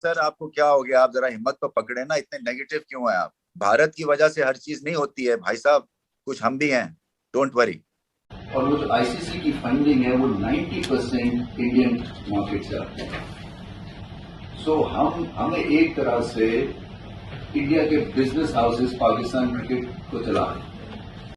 Sir आपको क्या हो गया? आप जरा हिम्मत तो पकड़े ना, इतने नेगेटिव क्यों हैं आप? भारत की वजह से हर चीज नहीं होती है भाई साहब, कुछ हम भी हैं। Don't worry. और वो जो आईसीसी की फंडिंग है वो 90% इंडियन मार्केट से आती है। सो हमें एक तरह से इंडिया के बिजनेस हाउसेस पाकिस्तान क्रिकेट को चला रहे हैं।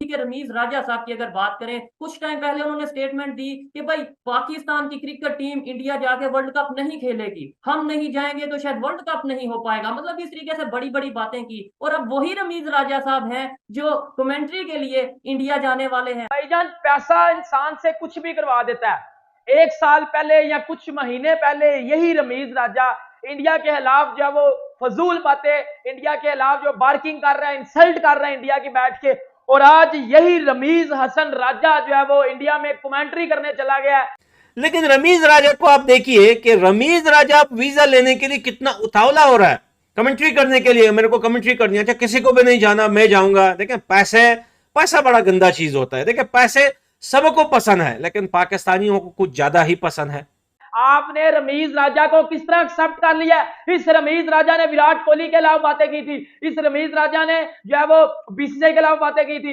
ठीक है, रमीज राजा साहब की अगर बात करें, कुछ टाइम पहले उन्होंने स्टेटमेंट दी कि भाई पाकिस्तान की क्रिकेट टीम इंडिया जाके वर्ल्ड कप नहीं खेलेगी, हम नहीं जाएंगे तो शायद वर्ल्ड कप नहीं हो पाएगा। मतलब इस तरीके से बड़ी बड़ी बातें की। और अब वही रमीज राजा साहब हैं जो कमेंट्री के लिए इंडिया जाने वाले हैं। भाईजान, पैसा इंसान से कुछ भी करवा देता है। एक साल पहले या कुछ महीने पहले यही रमीज राजा इंडिया के खिलाफ जो है वो फजूल बातें, इंडिया के खिलाफ जो बार्किंग कर रहे हैं, इंसल्ट कर रहे हैं इंडिया की बैठ के, और आज यही रमीज हसन राजा जो है वो इंडिया में कमेंट्री करने चला गया है। लेकिन रमीज राजा को आप देखिए कि रमीज राजा वीजा लेने के लिए कितना उतावला हो रहा है कमेंट्री करने के लिए। मेरे को कमेंट्री करनी है, अच्छा किसी को भी नहीं जाना, मैं जाऊंगा। देखें, पैसा बड़ा गंदा चीज होता है। देखें, पैसे सबको पसंद है, लेकिन पाकिस्तानियों को कुछ ज्यादा ही पसंद है। आपने रमीज राजा को किस तरह एक्सेप्ट कर लिया? इस रमीज राजा ने विराट कोहली के खिलाफ बातें की थी, इस रमीज राजा ने जो है वो बीसीसीआई के खिलाफ बातें की थी।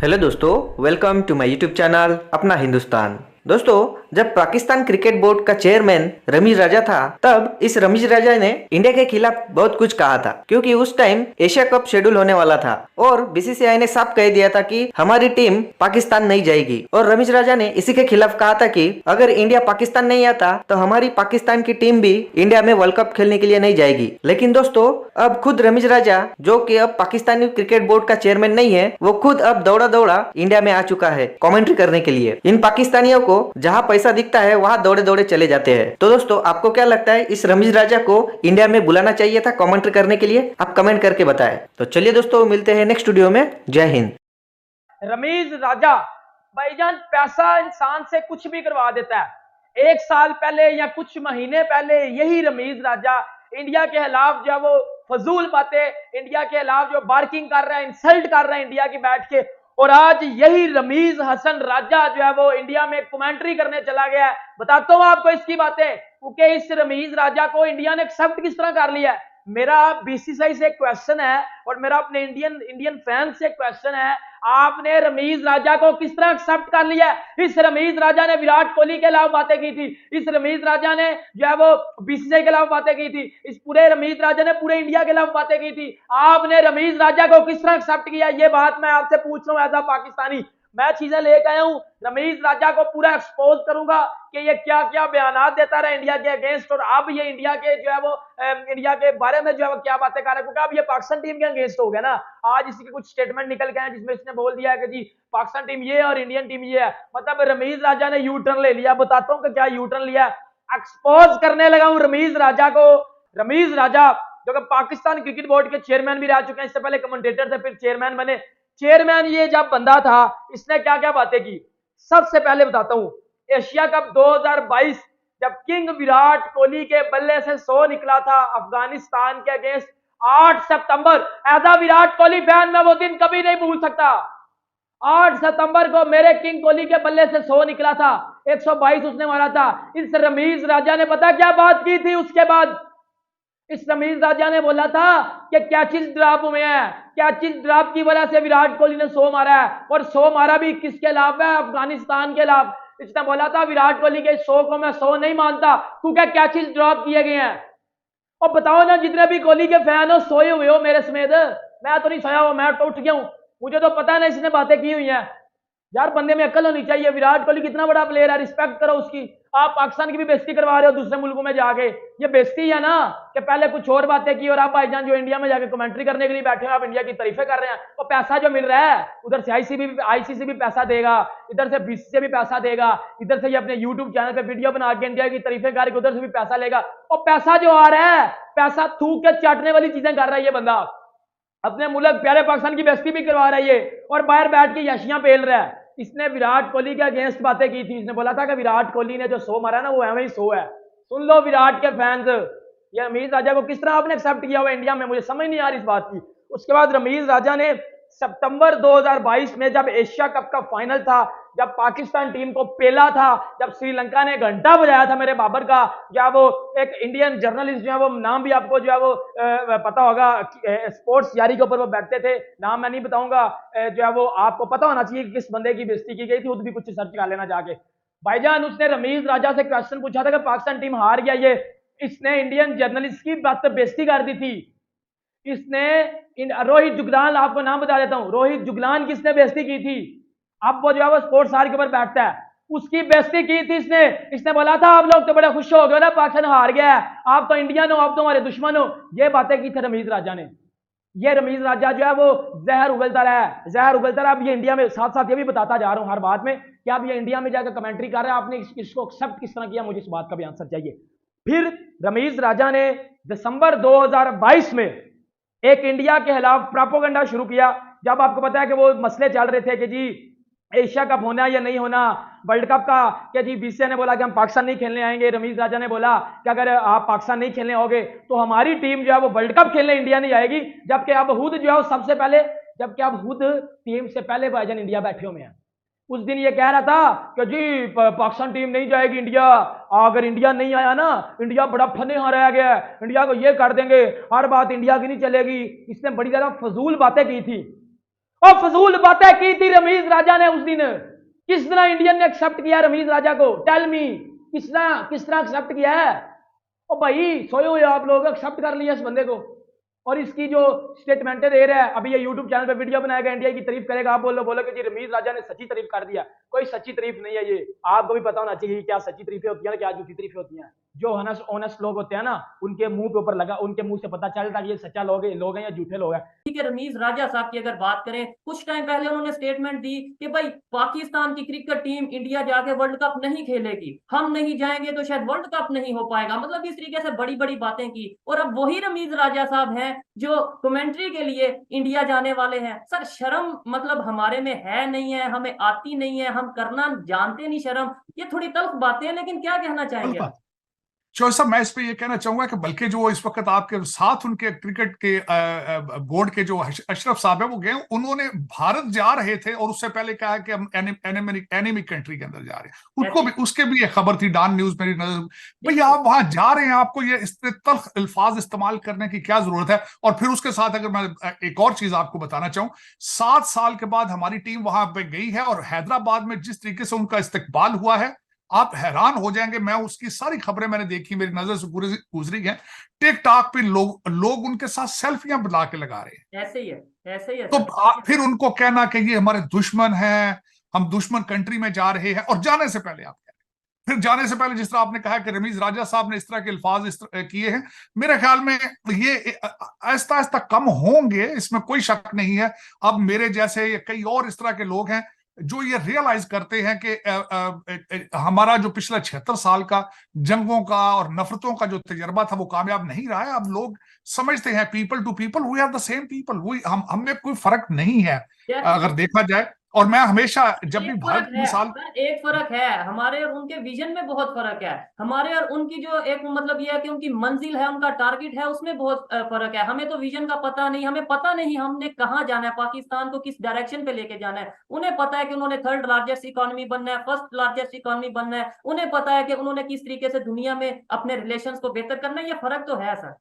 हेलो दोस्तों, welcome to my YouTube channel Apna Hindustan. दोस्तों, जब पाकिस्तान क्रिकेट बोर्ड का चेयरमैन रमीज राजा था, तब इस रमीज राजा ने इंडिया के खिलाफ बहुत कुछ कहा था, क्योंकि उस टाइम एशिया कप शेड्यूल होने वाला था और बीसीसीआई ने साफ कह दिया था कि हमारी टीम पाकिस्तान नहीं जाएगी। और रमीज राजा ने इसी के खिलाफ कहा था कि अगर इंडिया पाकिस्तान नहीं आता तो हमारी पाकिस्तान की टीम भी इंडिया में वर्ल्ड कप खेलने के लिए नहीं जाएगी। लेकिन दोस्तों, अब खुद रमीज राजा, जो कि अब पाकिस्तानी क्रिकेट बोर्ड का चेयरमैन नहीं है, वो खुद अब दौड़ा दौड़ा इंडिया में आ चुका है कमेंट्री करने के लिए। इन पाकिस्तानियों को जहां पैसा दिखता है वहां दौड़े दौड़े चले जाते हैं। तो दोस्तों, आपको क्या लगता है, इस रमीज राजा को इंडिया में बुलाना चाहिए था कमेंट्री करने के लिए? आप कमेंट करके बताएं। तो चलिए दोस्तों, मिलते हैं नेक्स्ट वीडियो में। जय हिंद। रमीज राजा, भाईजान, पैसा इंसान से कुछ भी करवा देता है। एक साल पहले या कुछ महीने पहले यही रमीज राजा इंडिया के खिलाफ जो है वो फजूल बातें, इंडिया के खिलाफ जो बार्किंग कर रहे हैं, इंसल्ट कर रहे हैं इंडिया की बैठ के, और आज यही रमीज हसन राजा जो है वो इंडिया में कमेंट्री करने चला गया है। बताता हूं आपको इसकी बातें, क्योंकि इस रमीज राजा को इंडिया ने एक्सेप्ट किस तरह कर लिया है। मेरा बीसीसीआई से क्वेश्चन है और मेरा अपने इंडियन फैंस से क्वेश्चन है, आपने रमीज राजा को किस तरह एक्सेप्ट कर लिया है? इस रमीज राजा ने विराट कोहली के खिलाफ बातें की थी, इस रमीज राजा ने जो है वो बीसीसीआई के खिलाफ बातें की थी, इस पूरे रमीज राजा ने पूरे इंडिया के खिलाफ बातें की थी। आपने रमीज राजा को किस तरह एक्सेप्ट किया? ये बात मैं आपसे पूछ रहा हूं एज अ पाकिस्तानी। मैं चीजें लेकर आया हूं, रमीज राजा को पूरा एक्सपोज करूंगा कि ये क्या क्या बयान देता रहा इंडिया के अगेंस्ट, और अब ये इंडिया के जो है वो इंडिया के बारे में जो है वो क्या बातें कर रहा है, क्योंकि अब ये पाकिस्तान टीम के अगेंस्ट हो गया ना। आज इसी के कुछ स्टेटमेंट निकल गए हैं जिसमें इसने बोल दिया है कि जी पाकिस्तान टीम ये और इंडियन टीम ये है। मतलब रमीज राजा ने यू टर्न ले लिया। बताता हूं कि क्या यू टर्न लिया। एक्सपोज करने लगा हूं रमीज राजा को। रमीज राजा जो कि पाकिस्तान क्रिकेट बोर्ड के चेयरमैन भी रह चुके हैं, इससे पहले कमेंटेटर थे, फिर चेयरमैन बने। चेयरमैन ये जब बंदा था, इसने क्या क्या बातें की, सबसे पहले बताता हूं। एशिया कप 2022 जब किंग विराट कोहली के बल्ले से 100 निकला था अफगानिस्तान के अगेंस्ट 8 सितंबर, as a Virat Kohli fan मैं वो दिन कभी नहीं भूल सकता। 8 सितंबर को मेरे किंग कोहली के बल्ले से 100 निकला था, 122 उसने मारा था। इस रमीज राजा ने पता क्या बात की थी उसके बाद? इस रमीज राजा ने बोला था कि कैचेस ड्रॉप हुए हैं, कैचेस ड्रॉप की वजह से विराट कोहली ने 100 मारा है, और 100 मारा भी किसके खिलाफ है? अफगानिस्तान के खिलाफ। इसने बोला था विराट कोहली के 100 को मैं 100 नहीं मानता क्योंकि कैचेस ड्रॉप किए गए हैं। और बताओ ना, जितने भी कोहली के फैन हो सोए हुए हो मेरे समेत, मैं तो नहीं सोया हुआ, मैं तो उठ गया हूं। मुझे तो पता ना इसने बातें की हुई हैं। यार, बंदे में अकल होनी चाहिए। विराट कोहली कितना बड़ा प्लेयर है, रिस्पेक्ट करो उसकी। आप पाकिस्तान की भी बेइज्जती करवा रहे हो दूसरे मुल्कों में जाके। ये बेइज्जती है ना कि पहले कुछ और बातें की और आप भाईजान जो इंडिया में जाके कमेंट्री करने के लिए बैठे हो, आप इंडिया की तारीफें कर रहे हैं। और पैसा जो मिल रहा है उधर से आईसीसी भी पैसा देगा, इधर से बीसीसीआई भी पैसा देगा, इधर से ये अपने यूट्यूब चैनल पे वीडियो बना के इंडिया की तारीफें करके उधर से भी पैसा लेगा। और पैसा जो आ रहा है, पैसा थूक के चाटने वाली चीजें कर रहा है ये बंदा। अपने मुल्क प्यारे पाकिस्तान की बेइज्जती भी करवा रहा है ये, और बाहर बैठ के यशियां पेल रहा है। इसने विराट कोहली के अगेंस्ट बातें की थी। इसने बोला था कि विराट कोहली ने जो 100 मारा ना वो एवं ही 100 है। सुन लो विराट के फैंस, ये रमीज राजा को किस तरह आपने एक्सेप्ट किया हुआ इंडिया में, मुझे समझ नहीं आ रही इस बात की। उसके बाद रमीज राजा ने सितंबर 2022 में जब एशिया कप का फाइनल था, जब पाकिस्तान टीम को पेला था, जब श्रीलंका ने घंटा बजाया था मेरे बाबर का, जब वो एक इंडियन जर्नलिस्ट जो है वो नाम भी आपको जो है वो पता होगा, स्पोर्ट्स यारी के ऊपर वो बैठते थे, नाम मैं नहीं बताऊंगा, जो है वो आपको पता होना चाहिए किस बंदे की बेइज्जती की गई थी, खुद भी कुछ सर्च कर लेना जाके। भाईजान उसने रमीज राजा से क्वेश्चन पूछा था कि पाकिस्तान टीम हार गया, ये इसने इंडियन जर्नलिस्ट की बात पर बेइज्जती कर दी थी। इसने रोहित जुगलान, आपको नाम बता देता हूं, रोहित जुगलान किसने बेइज्जती की थी, अब वो जो है वो स्पोर्ट्स आर के ऊपर बैठता है, उसकी बेइज्जती की थी इसने बोला था आप लोग तो बड़े खुश हो गए ना, पाकिस्तान हार गया है, आप तो इंडियन हो, आप तो हमारे दुश्मन हो, ये बातें की थी रमीज राजा ने। ये रमीज राजा जो है वो जहर उगलता रहा है, जहर उगलता रहा। अब ये इंडिया में, साथ साथ ये भी बताता जा रहा हूं हर बात में कि अब ये इंडिया में जाकर कमेंट्री कर रहा है, आपने इसको एक्सेप्ट किस तरह किया, मुझे इस बात का भी आंसर चाहिए। फिर रमीज राजा ने दिसंबर 2022 में एक इंडिया के खिलाफ प्रोपेगेंडा शुरू किया, जब आपको पता है कि वो मसले चल रहे थे कि जी एशिया कप होना या नहीं होना, वर्ल्ड कप का, कि जी बीसीसीआई ने बोला कि हम पाकिस्तान नहीं खेलने आएंगे, रमीज राजा ने बोला कि अगर आप पाकिस्तान नहीं खेलने होगे तो हमारी टीम जो है वो वर्ल्ड कप खेलने इंडिया नहीं आएगी, जबकि अब खुद जो है सबसे पहले, जबकि अब खुद टीम से पहले भाईजान इंडिया बैठे हुए हैं। उस दिन ये कह रहा था कि जी पाकिस्तान टीम नहीं जाएगी इंडिया, अगर इंडिया नहीं आया ना, इंडिया बड़ा फने रह गया है, इंडिया को ये कर देंगे, हर बात इंडिया की नहीं चलेगी। इसने बड़ी ज्यादा फजूल बातें की थी, और फजूल बातें की थी रमीज राजा ने उस दिन। किस तरह इंडियन ने एक्सेप्ट किया रमीज राजा को, टेल मी, किस तरह एक्सेप्ट किया है? ओ भाई सोए हुए आप लोग, एक्सेप्ट कर लिया इस बंदे को, और इसकी जो स्टेटमेंटें दे रहा है, अभी ये यूट्यूब चैनल पे वीडियो बनाएगा, इंडिया की तारीफ करेगा, आप बोलो कि जी रमीज राजा ने सच्ची तारीफ कर दिया। कोई सच्ची तारीफ नहीं है ये, आपको भी पता होना चाहिए क्या सच्ची तारीफें होती है, क्या झूठी तारीफें होती हैं। जो ऑनेस्ट लोग होते हैं ना, उनके मुंह के ऊपर लगा, उनके मुंह से पता चलता है ये सच्चा लोग हैं या झूठे लोग हैं। ठीक है, रमीज राजा साहब की अगर बात करें, कुछ टाइम पहले उन्होंने स्टेटमेंट दी कि भाई पाकिस्तान की क्रिकेट टीम इंडिया जाके वर्ल्ड कप नहीं खेलेगी, हम नहीं जाएंगे तो शायद वर्ल्ड कप नहीं हो पाएगा, मतलब इस तरीके से बड़ी बड़ी बातें की। और अब वही रमीज राजा साहब हैं जो कमेंट्री के लिए इंडिया जाने वाले हैं। सर शर्म मतलब हमारे में है नहीं है, हमें आती नहीं है, हम करना जानते नहीं शर्म, ये थोड़ी तल्ख बातें हैं, लेकिन क्या कहना चाहेंगे? चौधरी साहब, मैं इस पे ये कहना चाहूंगा कि बल्कि जो इस वक्त आपके साथ उनके क्रिकेट के बोर्ड के जो अशरफ साहब है वो गए, उन्होंने भारत जा रहे थे और उससे पहले कहा कि हम एनिमिक कंट्री के अंदर जा रहे हैं। उनको भी, उसके भी एक खबर थी डॉन न्यूज मेरी नजर, भैया आप वहां जा रहे हैं, आपको ये इस तल्ख अल्फाज इस्तेमाल करने की क्या जरूरत है? और फिर उसके साथ अगर मैं एक और चीज आपको बताना चाहूं, 7 साल के बाद हमारी टीम वहां पे गई है और हैदराबाद में जिस तरीके से उनका इस्तकबाल हुआ है, आप हैरान हो जाएंगे। मैं उसकी सारी खबरें मैंने देखी, मेरी नजर से गुजरी है। टिकटॉक पे लोग उनके साथ सेल्फियां बना के लगा रहे हैं। ऐसे ही है तो फिर उनको कहना कि ये हमारे दुश्मन है, हम दुश्मन कंट्री में जा रहे हैं। और जाने से पहले आप फिर जाने से पहले जिस तरह आपने कहा कि रमीज राजा साहब ने इस तरह के अल्फाज किए हैं, मेरे ख्याल में ये आहिस्ता आहिस्ता कम होंगे, इसमें कोई शक नहीं है। अब मेरे जैसे ये कई और इस तरह के लोग हैं जो ये रियलाइज करते हैं कि हमारा जो पिछला 76 साल का जंगों का और नफरतों का जो तजर्बा था वो कामयाब नहीं रहा है। अब लोग समझते हैं people to people we are the same people, हम में कोई फर्क नहीं है अगर देखा जाए। और मैं हमेशा जब भी भारत की मिसाल, एक फर्क है, हमारे और उनके विजन में बहुत फर्क है, हमारे और उनकी जो एक मतलब ये है कि उनकी मंजिल है, उनका टारगेट है, उसमें बहुत फर्क है। हमें तो विजन का पता नहीं, हमें पता नहीं हमने कहाँ जाना है, पाकिस्तान को किस डायरेक्शन पे लेके जाना है। उन्हें पता है कि उन्होंने 3rd लार्जेस्ट इकोनॉमी बनना है, 1st लार्जेस्ट इकोनॉमी बनना है, उन्हें पता है कि उन्होंने किस तरीके से दुनिया में अपने रिलेशंस को बेहतर करना है। ये फर्क तो है सर।